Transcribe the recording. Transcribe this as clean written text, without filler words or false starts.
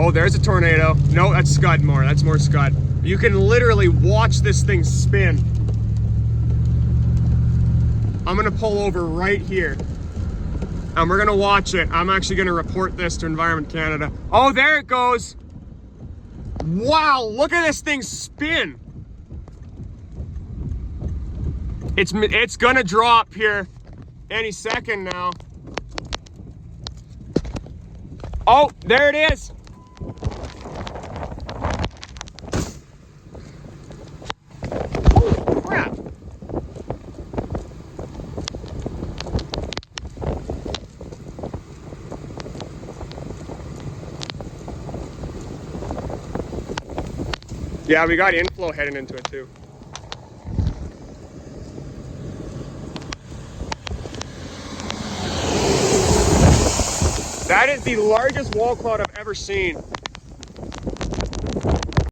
Oh, there's a tornado. No, that's Scud more. That's more Scud. You can literally watch this thing spin. I'm gonna pull over right here and we're gonna watch it. I'm actually gonna report this to Environment Canada. Oh, there it goes. Wow, look at this thing spin. It's gonna drop here any second now. Oh, there it is. Holy crap. Yeah, we got inflow heading into it too. That is the largest wall cloud I've ever seen.